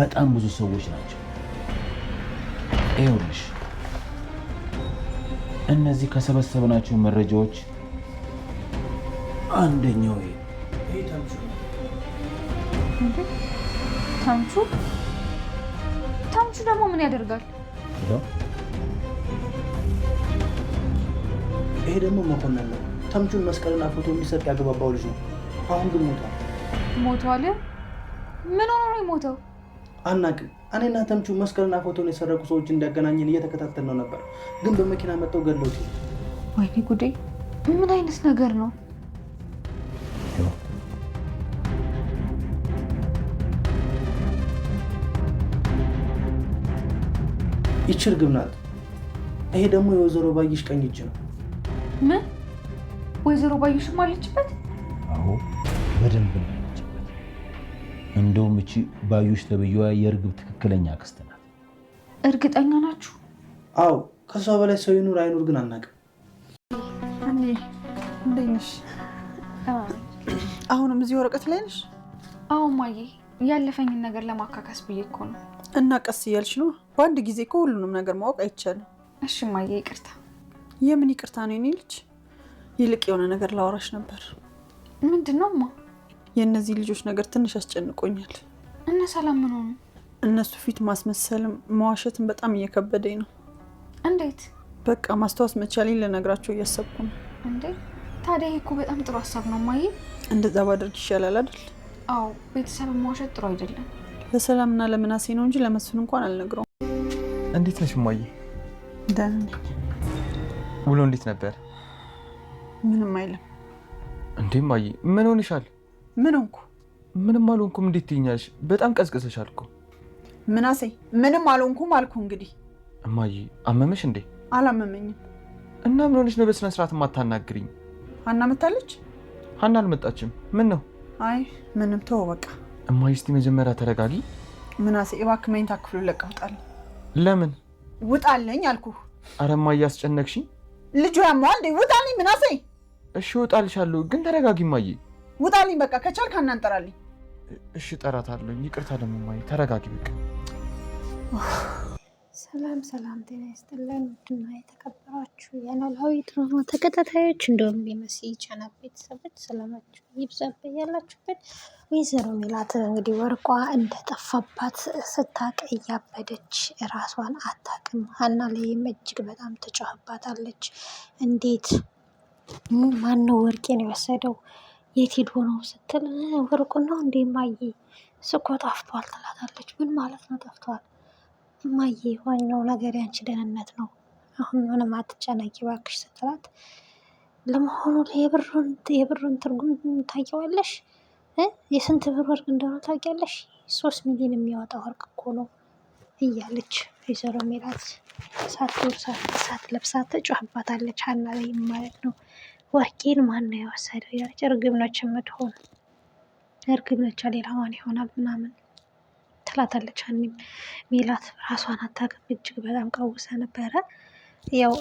በጣም ብዙ ሰዎች ናቸው። ይኸውልሽ እነዚህ ከሰበሰብናቸው መረጃዎች አንደኛው ይሄ ተምቹ ነው። ተምቹ ደግሞ ምን ያደርጋል? ይሄ ደግሞ መኮንን ነው። ተምቹን መስቀልና ፎቶ የሚሰጥ ያገባባው ልጅ ነው። አሁን ግን ሞቷል። ሞቷል? ምን ሆኖ ነው የሞተው? አናውቅም። እኔና ተምቹ መስቀልና ፎቶን የሰረቁ ሰዎች እንዲያገናኘን እየተከታተልነው ነበር፣ ግን በመኪና መጥተው ገለውት። ወይኔ ጉዴ! ምን አይነት ነገር ነው? ይቺ እርግብ ናት። ይሄ ደግሞ የወይዘሮ ባዩሽ ቀኝ እጅ ነው። ምን? ወይዘሮ ባዩሽም አለችበት? አዎ በደንብ ነው ያለችበት። እንደውም እቺ ባዩሽ ተብዬዋ የእርግብ ትክክለኛ አክስት ናት። እርግጠኛ ናችሁ? አዎ ከሷ በላይ ሰው ይኑር አይኑር ግን አናውቅም። እኔ እንዴት ነሽ? አሁንም እዚህ ወረቀት ላይ ነሽ? አዎ ማዬ፣ ያለፈኝን ነገር ለማካካስ ብዬ እኮ ነው። እና ቀስ እያልሽ ነው። በአንድ ጊዜ እኮ ሁሉንም ነገር ማወቅ አይቻልም። እሺ ማዬ፣ ይቅርታ። የምን ይቅርታ ነው የኔ ልጅ? ይልቅ የሆነ ነገር ላወራሽ ነበር። ምንድን ነው ማ? የእነዚህ ልጆች ነገር ትንሽ አስጨንቆኛል። እነ ሰላም ምን ሆኑ? እነሱ ፊት ማስመሰልም መዋሸትም በጣም እየከበደኝ ነው። እንዴት? በቃ ማስታወስ መቻሌን ልነግራቸው እያሰብኩ ነው። እንዴ ታዲያ ይሄ እኮ በጣም ጥሩ ሀሳብ ነው ማዬ። እንደዛ ባደርግ ይሻላል አይደል? አዎ ቤተሰብ መዋሸት ጥሩ አይደለም። ለሰላምና ለምናሴ ነው እንጂ ለመስፍን እንኳን አልነግረውም። እንዴት ነሽ እማዬ? ደህና ነኝ። ውሎ እንዴት ነበር? ምንም አይልም። እንዴ እማዬ ምን ሆነሻል? ምን ሆንኩ? ምንም አልሆንኩም። እንዴት ትይኛለሽ? በጣም ቀዝቅዘሻል እኮ። ምናሴ ምንም አልሆንኩም አልኩ። እንግዲህ እማዬ አመመሽ እንዴ? አላመመኝም። እና ምን ሆነሽ ነው በስነ ስርዓት የማታናግሪኝ? ሀና መታለች? ሀና አልመጣችም። ምን ነው? አይ ምንም ተወው በቃ። እማዬ እስቲ መጀመሪያ ተረጋጊ። ምናሴ እባክህ መኝታ ክፍሉን ለቀህ ውጣልኝ። ለምን? ውጣልኝ አልኩህ። ኧረ እማዬ አስጨነቅሽኝ። ልጁ ያማል እንዴ? ውጣልኝ ምናሴ። እሺ እወጣልሻለሁ፣ ግን ተረጋጊ እማዬ። ውጣልኝ በቃ። ከቻልክ ሀና እንጠራልኝ። እሺ እጠራታለሁ። ይቅርታ ደግሞ እማዬ፣ ተረጋጊ በቃ። ሰላም ሰላም፣ ጤና ይስጥልን ውድና የተከበራችሁ የኖላዊ ድራማ ተከታታዮች እንዲሁም የመሲ ቻናል ቤተሰቦች ሰላማችሁ ይብዛ በያላችሁበት። ወይዘሮ ሜላት እንግዲህ ወርቋ እንደጠፋባት ስታቅ እያበደች ራሷን አታውቅም። ሀና ላይም እጅግ በጣም ትጮህባታለች። እንዴት ማነው ወርቄን የወሰደው? የት ሄዶ ነው ስትል ወርቁ ነው እንዴ ማዬ? እሱ እኮ ጠፍቷል ትላታለች። ምን ማለት ነው ጠፍቷል? እማዬ ዋናው ነገር ያንቺ ደህንነት ነው። አሁን ምንም አትጨነቂ እባክሽ ስትላት፣ ለመሆኑ የብሩን ትርጉም ታውቂዋለሽ? የስንት ብር ወርቅ እንደሆነ ታውቂያለሽ? 3 ሚሊዮን የሚያወጣ ወርቅ እኮ ነው እያለች ወይዘሮ ሜላት ሳትወር ሳትለብሳ ትጮህባታለች። ሀና ላይ ማለት ነው። ወርቄን ማነው የወሰደው? ያለች እርግብ ነች የምትሆን። እርግብ ነች ሌላ ማን ይሆናል ምናምን ትላታለች። ሀኒም ሜላት ራሷን አታውቅም። እጅግ በጣም ቀውሰ ነበረ። ያው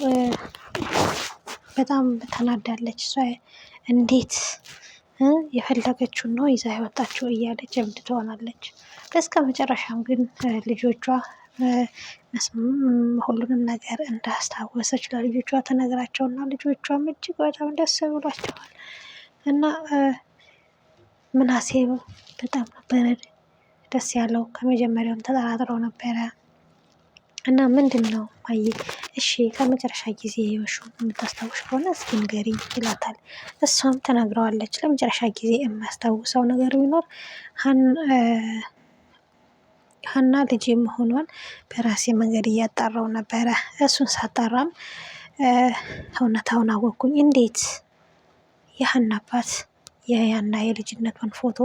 በጣም ተናዳለች። እሷ እንዴት የፈለገችውን ነው ይዛ ያወጣችው እያለች እብድ ትሆናለች። እስከ መጨረሻም ግን ልጆቿ ሁሉንም ነገር እንዳስታወሰች ለልጆቿ ተነግራቸውና ልጆቿም እጅግ በጣም ደስ ብሏቸዋል። እና ምናሴ በጣም ነበረ ደስ ያለው። ከመጀመሪያውም ተጠራጥረው ነበረ። እና ምንድን ነው ማየ? እሺ ከመጨረሻ ጊዜ የወሹን የምታስታውሽ ከሆነ እስኪ ንገሪኝ ይላታል። እሷም ተናግረዋለች። ለመጨረሻ ጊዜ የማስታውሰው ነገር ቢኖር ሀና ልጅ መሆኗን በራሴ መንገድ እያጣራው ነበረ። እሱን ሳጣራም እውነታውን አወቅኩኝ። እንዴት? የሀና አባት የያና የልጅነቷን ፎቶ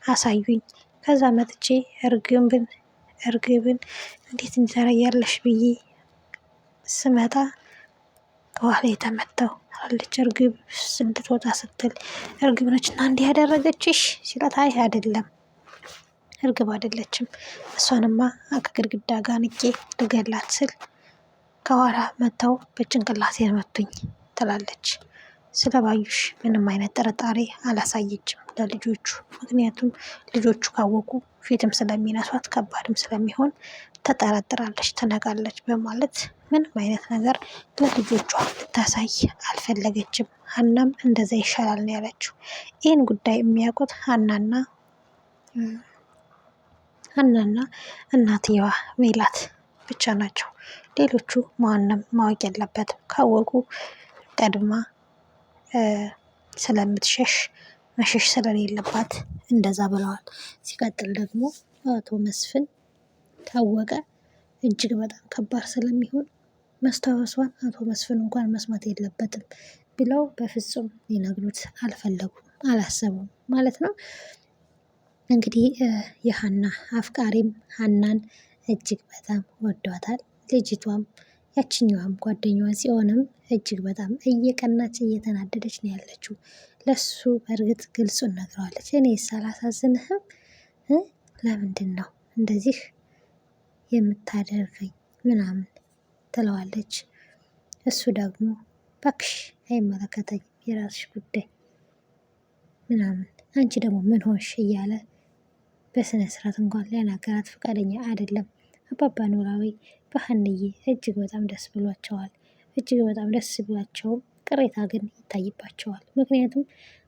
አሳዩኝ። ከዛ መጥቼ እርግብን እንዴት እንዲታረያለሽ ብዬ ስመጣ ከኋላ የተመታው አለች። እርግብ እንድትወጣ ስትል እርግብ ነች እና እንዲህ ያደረገችሽ ሲላት፣ አይ አይደለም እርግብ አይደለችም፣ እሷንማ ከግድግዳ ጋር ንቄ ልገላት ስል ከኋላ መተው በጭንቅላቴ መቱኝ ትላለች። ስለ ባዩሽ ምንም አይነት ጥርጣሬ አላሳየችም ለልጆቹ። ምክንያቱም ልጆቹ ካወቁ ፊትም ስለሚነሷት ከባድም ስለሚሆን ተጠራጥራለች፣ ትነቃለች በማለት ምንም አይነት ነገር ለልጆቿ ልታሳይ አልፈለገችም። ሀናም እንደዛ ይሻላል ነው ያለችው። ይህን ጉዳይ የሚያውቁት ሀናና እናትየዋ ሜላት ብቻ ናቸው። ሌሎቹ ማንም ማወቅ የለበትም። ካወቁ ቀድማ ስለምትሸሽ መሸሽ ስለሌለባት እንደዛ ብለዋል። ሲቀጥል ደግሞ አቶ መስፍን ታወቀ እጅግ በጣም ከባድ ስለሚሆን መስታወሷን አቶ መስፍን እንኳን መስማት የለበትም ብለው በፍጹም ሊነግሩት አልፈለጉም፣ አላሰቡም ማለት ነው። እንግዲህ የሀና አፍቃሪም ሀናን እጅግ በጣም ወዷታል። ልጅቷም ያችኛዋም ጓደኛዋ ጽዮንም እጅግ በጣም እየቀናች እየተናደደች ነው ያለችው። ለሱ በእርግጥ ግልጹን ነግረዋለች። እኔ ሳላሳዝንህም ለምንድን ነው እንደዚህ የምታደርገኝ ምናምን ትለዋለች። እሱ ደግሞ እባክሽ አይመለከተኝም የራስሽ ጉዳይ ምናምን፣ አንቺ ደግሞ ምን ሆንሽ እያለ በስነ ስርዓት እንኳን ሊያናገራት ፈቃደኛ አይደለም። አባባ ኖላዊ በሀንዬ እጅግ በጣም ደስ ብሏቸዋል። እጅግ በጣም ደስ ብሏቸውም ቅሬታ ግን ይታይባቸዋል። ምክንያቱም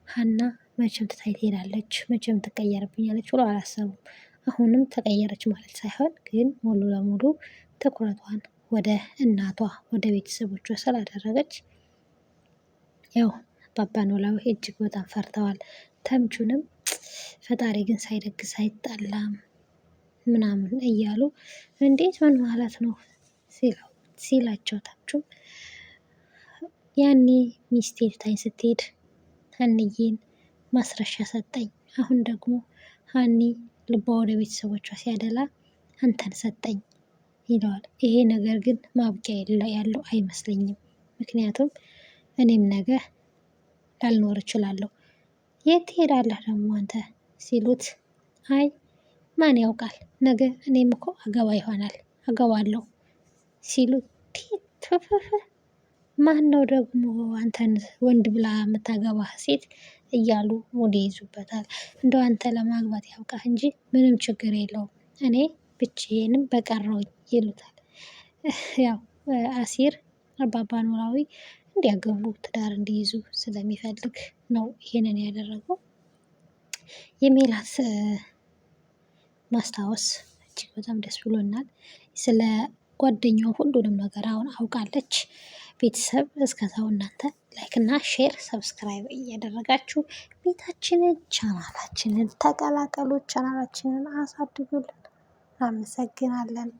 ሀና መቼም ትታይ ትሄዳለች፣ መቼም ትቀየርብኛለች ብሎ አላሰቡም። አሁንም ተቀየረች ማለት ሳይሆን ግን ሙሉ ለሙሉ ትኩረቷን ወደ እናቷ ወደ ቤተሰቦቿ ስላደረገች ያው አባባ ኖላዊ እጅግ በጣም ፈርተዋል። ተምቹንም ፈጣሪ ግን ሳይደግስ አይጣላም ምናምን እያሉ እንዴት ምን ማለት ነው ሲላቸው ተምቹም ያኔ ሚስቴ ትታኝ ስትሄድ ሀንዬን ማስረሻ ሰጠኝ፣ አሁን ደግሞ ሀኒ ልቧ ወደ ቤተሰቦቿ ሲያደላ አንተን ሰጠኝ ይለዋል። ይሄ ነገር ግን ማብቂያ ያለው አይመስለኝም። ምክንያቱም እኔም ነገ ላልኖር እችላለሁ። የት ትሄዳለህ ደግሞ አንተ ሲሉት አይ ማን ያውቃል ነገ እኔም እኮ አገባ ይሆናል አገባለሁ ሲሉት ትፍፍ ማን ነው ደግሞ አንተን ወንድ ብላ የምታገባህ ሴት እያሉ ሙድ ይይዙበታል። እንደው አንተ ለማግባት ያውቃህ እንጂ ምንም ችግር የለውም እኔ ብቻዬንም በቀረውኝ ይሉታል። ያው አሲር አባባ ኖላዊ እንዲያገቡ ትዳር እንዲይዙ ስለሚፈልግ ነው ይሄንን ያደረገው። የሜላት ማስታወስ እጅግ በጣም ደስ ብሎናል። ስለ ጓደኛው ሁሉንም ነገር አሁን አውቃለች። ቤተሰብ እስከዛው እናንተ ላይክ እና ሼር ሰብስክራይብ እያደረጋችሁ ቤታችንን ቻናላችንን ተቀላቀሉ። ቻናላችንን አሳድጉልን። አመሰግናለን።